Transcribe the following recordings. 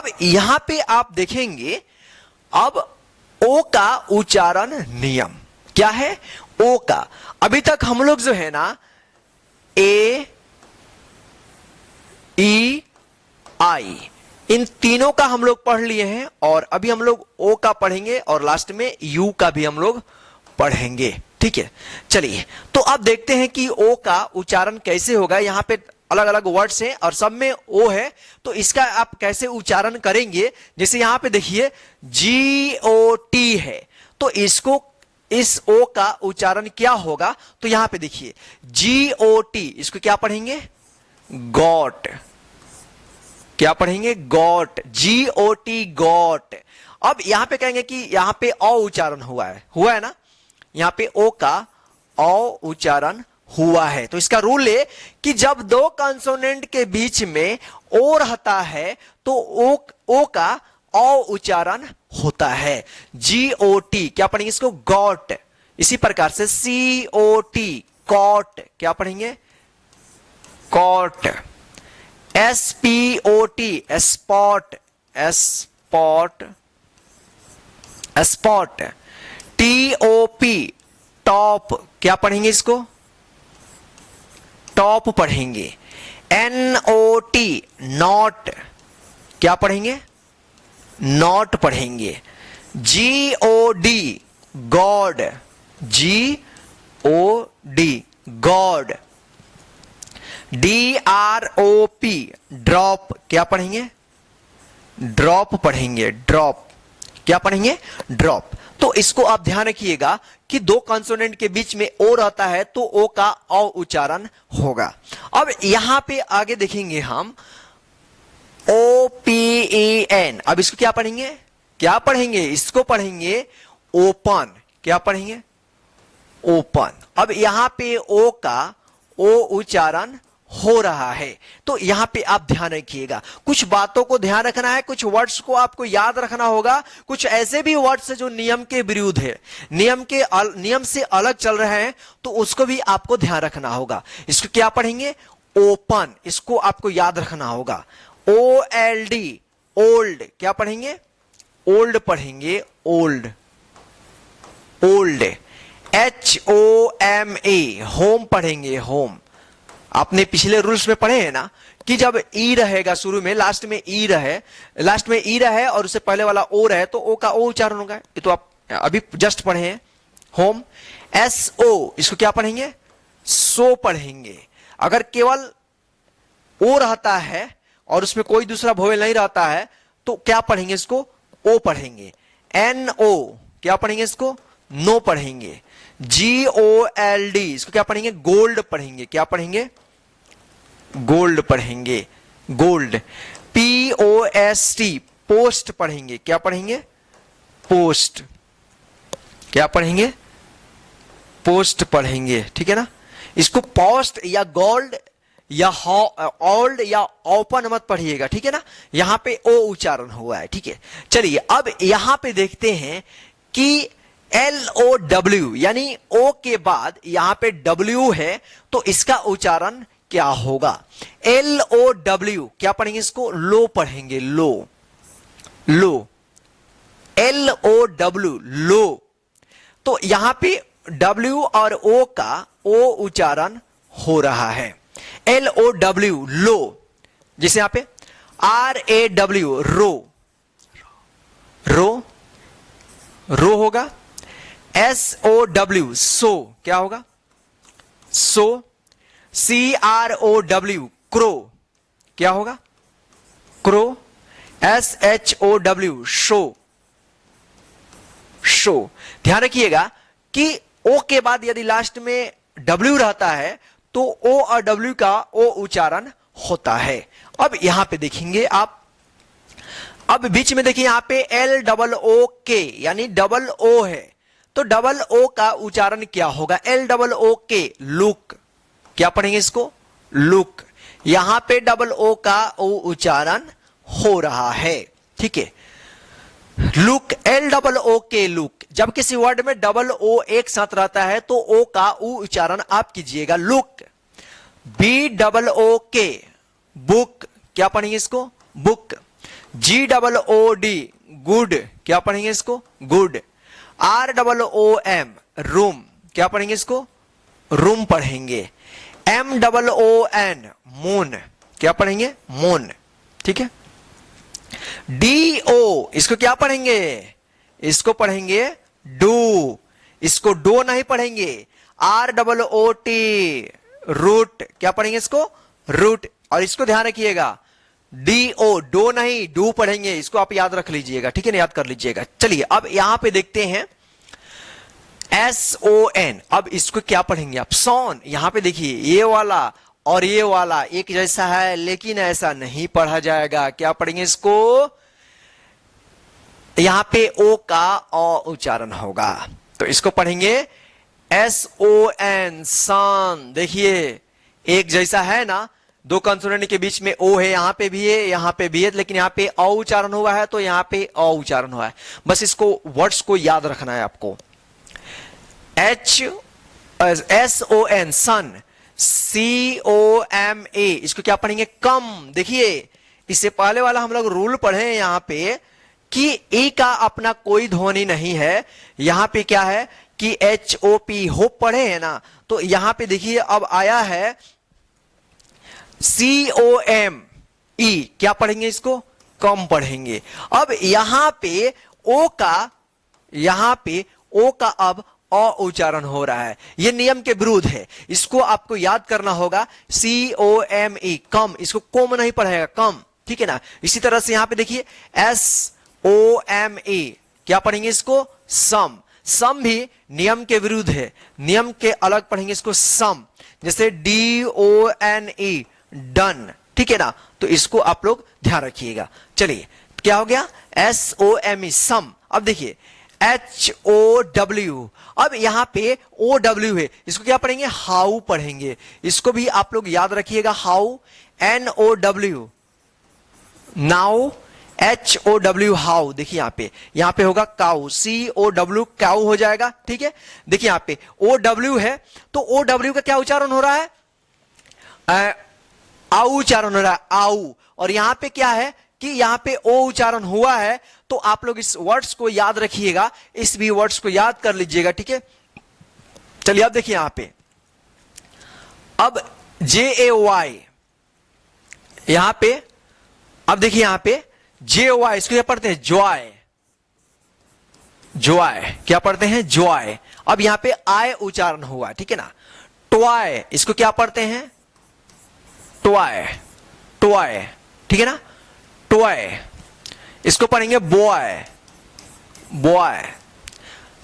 अब यहां पे आप देखेंगे, अब ओ का उच्चारण नियम क्या है? ओ का अभी तक हम लोग जो है ना ए, ई, आई, इन तीनों का हम लोग पढ़ लिए हैं, और अभी हम लोग ओ का पढ़ेंगे और लास्ट में यू का भी हम लोग पढ़ेंगे। ठीक है, चलिए तो अब देखते हैं कि ओ का उच्चारण कैसे होगा। यहां पे अलग अलग वर्ड्स हैं और सब में ओ है, तो इसका आप कैसे उच्चारण करेंगे। जैसे यहां पे देखिए GOT है, तो इसको, इस ओ का उच्चारण क्या होगा? तो यहां पे देखिए GOT, इसको क्या पढ़ेंगे? गॉट। क्या पढ़ेंगे? गॉट। GOT, got. अब यहां पे कहेंगे कि यहां पे ओ उच्चारण हुआ है ना, यहां पे ओ का ओ उच्चारण हुआ है। तो इसका रूल है कि जब दो कंसोनेंट के बीच में ओ रहता है तो ओ का ओ उच्चारण होता है। GOT क्या पढ़ेंगे इसको? गॉट। इसी प्रकार से COT, कॉट। क्या पढ़ेंगे? Cot. SPOT, spot, spot, spot. TOP, top. क्या पढ़ेंगे इसको? टॉप पढ़ेंगे। NOT, not. क्या पढ़ेंगे? नॉट पढ़ेंगे। GOD, God. GOD, God. DROP, drop. क्या पढ़ेंगे? ड्रॉप पढ़ेंगे। ड्रॉप। क्या पढ़ेंगे? ड्रॉप। तो इसको आप ध्यान रखिएगा कि दो कंसोनेंट के बीच में ओ रहता है तो ओ का औ उच्चारण होगा। अब यहां पे आगे देखेंगे हम OPEN। अब इसको क्या पढ़ेंगे? क्या पढ़ेंगे? इसको पढ़ेंगे ओपन। क्या पढ़ेंगे? ओपन। अब यहां पे ओ का ओ उच्चारण हो रहा है, तो यहां पे आप ध्यान रखिएगा। कुछ बातों को ध्यान रखना है, कुछ वर्ड्स को आपको याद रखना होगा। कुछ ऐसे भी वर्ड्स जो नियम के विरुद्ध है, नियम से अलग चल रहे हैं, तो उसको भी आपको ध्यान रखना होगा। इसको क्या पढ़ेंगे? ओपन। इसको आपको याद रखना होगा। OLD, old. क्या पढ़ेंगे? ओल्ड पढ़ेंगे। Old, old. HOME, होम पढ़ेंगे। होम। आपने पिछले रूल्स में पढ़े हैं ना कि जब ई रहेगा शुरू में, लास्ट में ई रहे और उससे पहले वाला ओ रहे, तो ओ का ओ उच्चारण होगा। ये तो आप अभी जस्ट पढ़े हैं। होम। SO, इसको क्या पढ़ेंगे? सो पढ़ेंगे। अगर केवल ओ रहता है और उसमें कोई दूसरा वोवेल नहीं रहता है तो क्या पढ़ेंगे? इसको ओ पढ़ेंगे। NO, क्या पढ़ेंगे इसको? नो पढ़ेंगे। GOLD, इसको क्या पढ़ेंगे? गोल्ड पढ़ेंगे। क्या पढ़ेंगे? गोल्ड पढ़ेंगे। गोल्ड। POST, पोस्ट पढ़ेंगे। क्या पढ़ेंगे? पोस्ट। क्या पढ़ेंगे? पोस्ट पढ़ेंगे। ठीक है ना, इसको पोस्ट या गोल्ड या ओल्ड या ओपन मत पढ़िएगा। ठीक है ना, यहां पे ओ उच्चारण हुआ है। ठीक है, चलिए अब यहां पे देखते हैं कि LOW, यानी ओ के बाद यहां पे W है, तो इसका उच्चारण क्या होगा? LOW, क्या पढ़ेंगे इसको? लो पढ़ेंगे। लो, लो। LOW, लो। तो यहां पे W और O का O उच्चारण हो रहा है। LOW, लो। जैसे यहां पे RAW, रो, रो, रो होगा। SOW, सो। क्या होगा? सो। CROW, crow. क्या होगा? क्रो। SHOW, show, show. ध्यान रखिएगा कि ओ के बाद यदि लास्ट में W रहता है तो O और W का O उच्चारण होता है। अब यहां पे देखेंगे आप, अब बीच में देखिए यहां पे LOOK, यानी डबल ओ है, तो डबल ओ का उच्चारण क्या होगा? LOOK, look. क्या पढ़ेंगे इसको? लुक। यहां पे डबल ओ का ओ उच्चारण हो रहा है। ठीक है, लुक। LOOK, look. जब किसी वर्ड में डबल ओ एक साथ रहता है तो ओ का उ उच्चारण आप कीजिएगा, लुक। BOOK, book. क्या पढ़ेंगे इसको? बुक। GOOD गुड, क्या पढ़ेंगे इसको? गुड। ROOM रूम, क्या पढ़ेंगे इसको? रूम पढ़ेंगे। MOON मून, क्या पढ़ेंगे? मून, ठीक है। DO इसको क्या पढ़ेंगे? इसको पढ़ेंगे डू, इसको डो नहीं पढ़ेंगे। ROOT रूट, क्या पढ़ेंगे इसको? रूट। और इसको ध्यान रखिएगा, DO डो नहीं, डू पढ़ेंगे, इसको आप याद रख लीजिएगा, ठीक है ना, याद कर लीजिएगा। चलिए अब यहां पे देखते हैं SON, अब इसको क्या पढ़ेंगे आप? सॉन। यहां पे देखिए ये वाला और ये वाला एक जैसा है, लेकिन ऐसा नहीं पढ़ा जाएगा। क्या पढ़ेंगे इसको? यहां पे ओ का ओ उच्चारण होगा, तो इसको पढ़ेंगे SON सन। देखिए एक जैसा है ना, दो कंसोनेंट के बीच में ओ है, यहां पे भी है, यहां पे भी है, लेकिन यहां पे औ उच्चारण हुआ है, तो यहां पे औ उच्चारण हुआ है। बस इसको वर्ड्स को याद रखना है आपको। SON सन, COMA इसको क्या पढ़ेंगे? कम। देखिए इससे पहले वाला हम लोग रूल पढ़े हैं यहां पे कि ए का अपना कोई ध्वनि नहीं है। यहां पे क्या है कि HOP होप पढ़े हैं ना, तो यहां पे देखिए अब आया है COME, क्या पढ़ेंगे इसको? कम पढ़ेंगे। अब यहां पे ओ का अब अ उच्चारण हो रहा है, यह नियम के विरुद्ध है, इसको आपको याद करना होगा। COME कम, इसको कोम नहीं पढ़ेगा, कम, ठीक है ना। इसी तरह से यहां पे देखिए SOME, क्या पढ़ेंगे इसको? सम। सम भी नियम के विरुद्ध है, नियम के अलग पढ़ेंगे इसको सम। जैसे DONE डन, ठीक है ना, तो इसको आप लोग ध्यान रखिएगा। चलिए क्या हो गया? SOME सम। अब देखिए HOW, अब यहां पे OW है, इसको क्या पढ़ेंगे? हाउ पढ़ेंगे। इसको भी आप लोग याद रखिएगा, how. NOW now, HOW how. देखिए यहां पे होगा काउ, COW काउ हो जाएगा, ठीक है। देखिए यहां पे OW है, तो OW का क्या उच्चारण हो रहा है? आउ उच्चारण हो रहा है, आउ। और यहां पे क्या है कि यहां पे ओ उच्चारण हुआ है, तो आप लोग इस वर्ड्स को याद रखिएगा, इस भी वर्ड्स को याद कर लीजिएगा, ठीक है। चलिए अब देखिए यहां पे, अब JAY यहां पे, अब देखिए यहां पे JOY, इसको क्या पढ़ते हैं? जॉय। जॉय, क्या पढ़ते हैं? जॉय। अब यहां पे आय उच्चारण हुआ, ठीक है ना। टॉय, इसको क्या पढ़ते हैं? टॉय। टॉय, ठीक है ना, टॉय। इसको पढ़ेंगे बॉय। बॉय,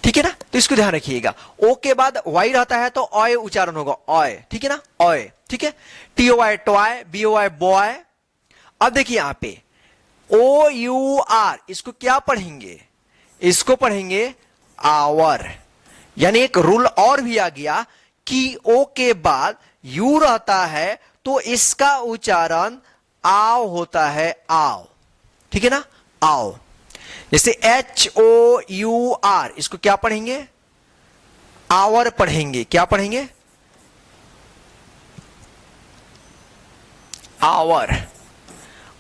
ठीक है ना, तो इसको ध्यान रखिएगा। ओ के बाद वाई रहता है तो ऑय उच्चारण होगा, ऑय, ठीक है ना, ऑय, ठीक है। TOY toy, BOY boy. अब देखिए यहां पे OUR, इसको क्या पढ़ेंगे? इसको पढ़ेंगे आवर। यानी एक रूल और भी आ गया कि ओ के बाद यू रहता है तो इसका उच्चारण आओ होता है, आओ, ठीक है ना, आओ। जैसे HOUR, इसको क्या पढ़ेंगे? आवर पढ़ेंगे। क्या पढ़ेंगे? आवर।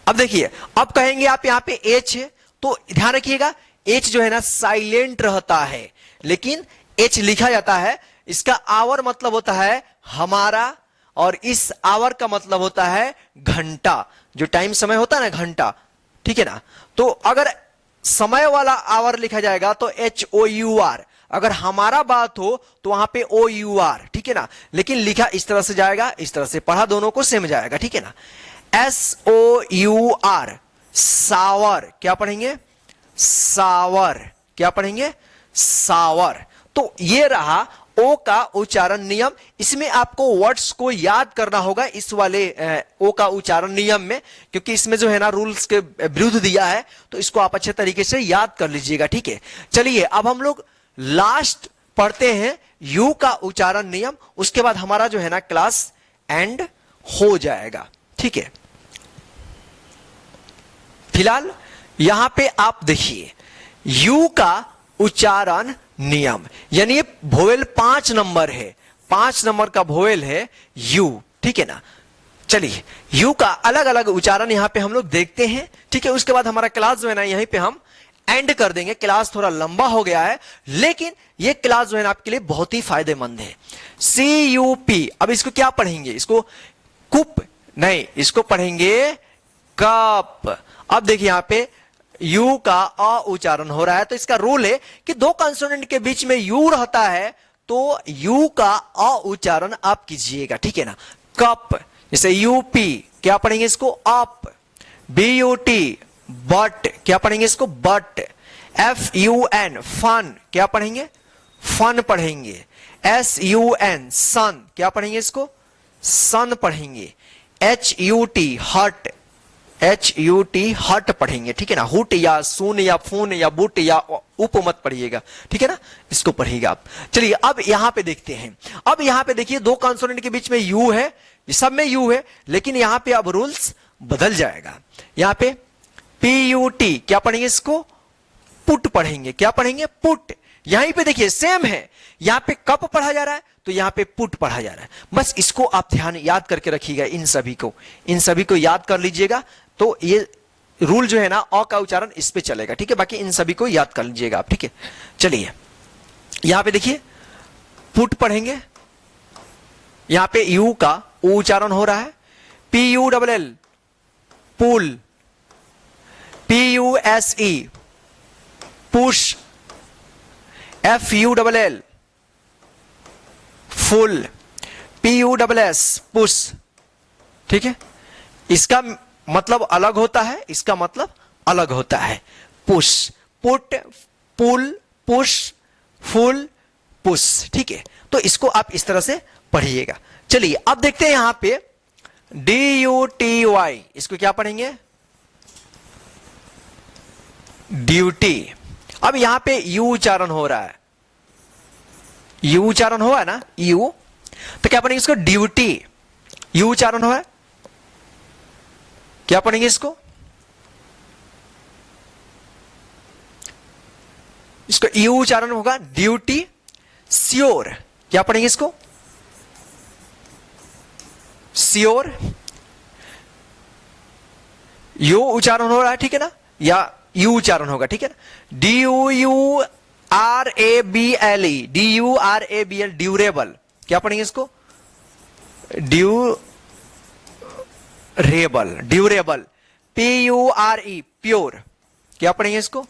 अब देखिए, अब कहेंगे आप यहां पे H है, तो ध्यान रखिएगा H जो है ना साइलेंट रहता है, लेकिन H लिखा जाता है। इसका आवर मतलब होता है हमारा, और इस आवर का मतलब होता है घंटा, जो टाइम समय होता है ना, घंटा, ठीक है ना। तो अगर समय वाला आवर लिखा जाएगा तो HOUR, अगर हमारा बात हो तो वहां पे OUR, ठीक है ना। लेकिन लिखा इस तरह से जाएगा, इस तरह से पढ़ा दोनों को सेम जाएगा, ठीक है ना। SOUR सावर, क्या पढ़ेंगे? सावर। क्या पढ़ेंगे? सावर। तो ये रहा ओ का उच्चारण नियम। इसमें आपको वर्ड्स को याद करना होगा इस वाले ओ का उच्चारण नियम में, क्योंकि इसमें जो है ना रूल्स के विरुद्ध दिया है, तो इसको आप अच्छे तरीके से याद कर लीजिएगा, ठीक है। चलिए अब हम लोग लास्ट पढ़ते हैं यू का उच्चारण नियम, उसके बाद हमारा जो है ना क्लास एंड हो जाएगा, ठीक है। फिलहाल यहां पे आप देखिए यू का उच्चारण नियम, यानी वोवेल 5 नंबर है, 5 नंबर का वोवेल है यू, ठीक है ना। चलिए यू का अलग अलग उच्चारण यहां पे हम लोग देखते हैं, ठीक है। उसके बाद हमारा क्लास जो है ना यहीं पे हम एंड कर देंगे। क्लास थोड़ा लंबा हो गया है, लेकिन ये क्लास जो है ना आपके लिए बहुत ही फायदेमंद है। CUP, अब इसको क्या पढ़ेंगे? इसको कुप नहीं, इसको पढ़ेंगे कप। अब देखिए यहां पे यू का अ उच्चारण हो रहा है, तो इसका रूल है कि दो कंसोनेंट के बीच में यू रहता है तो यू का अ उच्चारण आप कीजिएगा, ठीक है ना। कप, जैसे UP क्या पढ़ेंगे इसको? अप। BUT बट, क्या पढ़ेंगे इसको? बट। FUN फन, क्या पढ़ेंगे? फन पढ़ेंगे। SUN सन, क्या पढ़ेंगे इसको? सन पढ़ेंगे। HUT हट, HUT हट पढ़ेंगे, ठीक है ना। हुट या सुन या फून या बुट या उप मत पढ़िएगा, ठीक है ना, इसको पढ़िएगा आप। चलिए अब यहां पे देखते हैं। अब यहां पे देखिए दो कॉन्सोनेंट के बीच में यू है, सब में यू है, लेकिन यहां पे अब रूल्स बदल जाएगा। यहां पे PUT क्या पढ़ेंगे इसको? पुट पढ़ेंगे। क्या पढ़ेंगे? पुट। यहीं पे देखिए सेम है, यहां पे कप पढ़ा जा रहा है तो यहां पे पुट पढ़ा जा रहा है। बस इसको आप ध्यान याद करके रखिएगा, इन सभी को याद कर लीजिएगा, तो ये रूल जो है ना अ का उच्चारण इस पे चलेगा, ठीक है। बाकी इन सभी को याद कर लीजिएगा आप, ठीक है। चलिए यहां पे देखिए पुट पढ़ेंगे, यहां पे यू का उ उच्चारण हो रहा है। PULL पुल। PUSE push. FULL full. PUSS push, ठीक है। इसका मतलब अलग होता है, इसका मतलब अलग होता है। पुश, पुट, पुल, पुश, फुल, पुश, ठीक है। तो इसको आप इस तरह से पढ़िएगा। चलिए अब देखते हैं यहां पे DUTY, इसको क्या पढ़ेंगे? ड्यूटी। अब यहां पे यू उच्चारण हो रहा है, यू उच्चारण हुआ है ना, यू, तो क्या पढ़ेंगे इसको? ड्यूटी। यू उच्चारण हुआ है, क्या पढ़ेंगे इसको? इसको यू उच्चारण होगा ड्यूटी। श्योर, क्या पढ़ेंगे इसको? श्योर। यू उच्चारण हो रहा है, ठीक है ना, या यू उच्चारण होगा, ठीक है ना। DURABLE, DURABL ड्यूरेबल, क्या पढ़ेंगे इसको? ड्यूरेबल। PURE प्योर, क्या पढ़ेंगे इसको?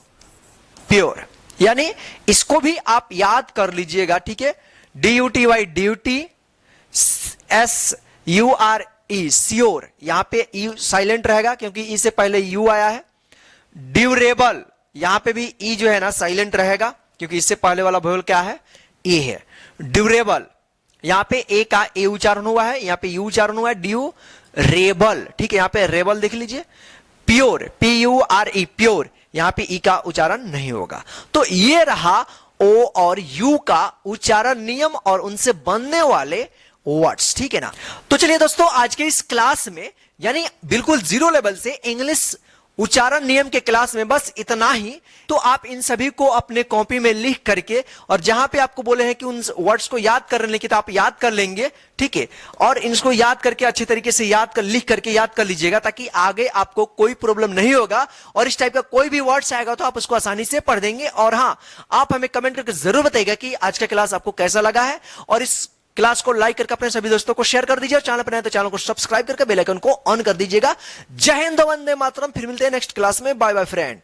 प्योर। यानी इसको भी आप याद कर लीजिएगा, ठीक है। DUTY duty. SURE श्योर, यहां पे यू साइलेंट रहेगा क्योंकि ई से पहले यू आया है। ड्यूरेबल, यहां पे भी ई जो है ना साइलेंट रहेगा क्योंकि इससे पहले वाला वोवेल क्या है? ए है। ड्यूरेबल, यहां पे ए का ए उच्चारण हुआ है, यहां पे यू उच्चारण हुआ है। ड्यूरेबल, ठीक है, यहां पे रेबल देख लीजिए। प्योर, PURE प्योर, यहां पे ई का उच्चारण नहीं होगा। तो ये रहा ओ और यू का उच्चारण नियम और उनसे बनने वाले वर्ड्स, ठीक है ना। तो चलिए दोस्तों आज के इस क्लास में यानी बिल्कुल जीरो लेवल से इंग्लिश उच्चारण नियम के क्लास में बस इतना ही। तो आप इन सभी को अपने कॉपी में लिख करके और जहां पे आपको बोले हैं कि उन वर्ड्स को याद करने की, तो आप याद कर लेंगे, ठीक है। और इनको याद करके अच्छे तरीके से लिख करके याद कर लीजिएगा ताकि आगे आपको कोई प्रॉब्लम नहीं होगा और इस टाइप का कोई भी वर्ड्स आएगा तो आप उसको आसानी से पढ़ देंगे। और हाँ, आप हमें कमेंट करके जरूर बताइएगा कि आज का क्लास आपको कैसा लगा है और इस क्लास को लाइक करके अपने सभी दोस्तों को शेयर कर दीजिए और चैनल पर नए तो चैनल को सब्सक्राइब करके बेल आइकन को ऑन कर दीजिएगा। जय हिंद, वंदे मातरम। फिर मिलते हैं नेक्स्ट क्लास में। Bye bye friend.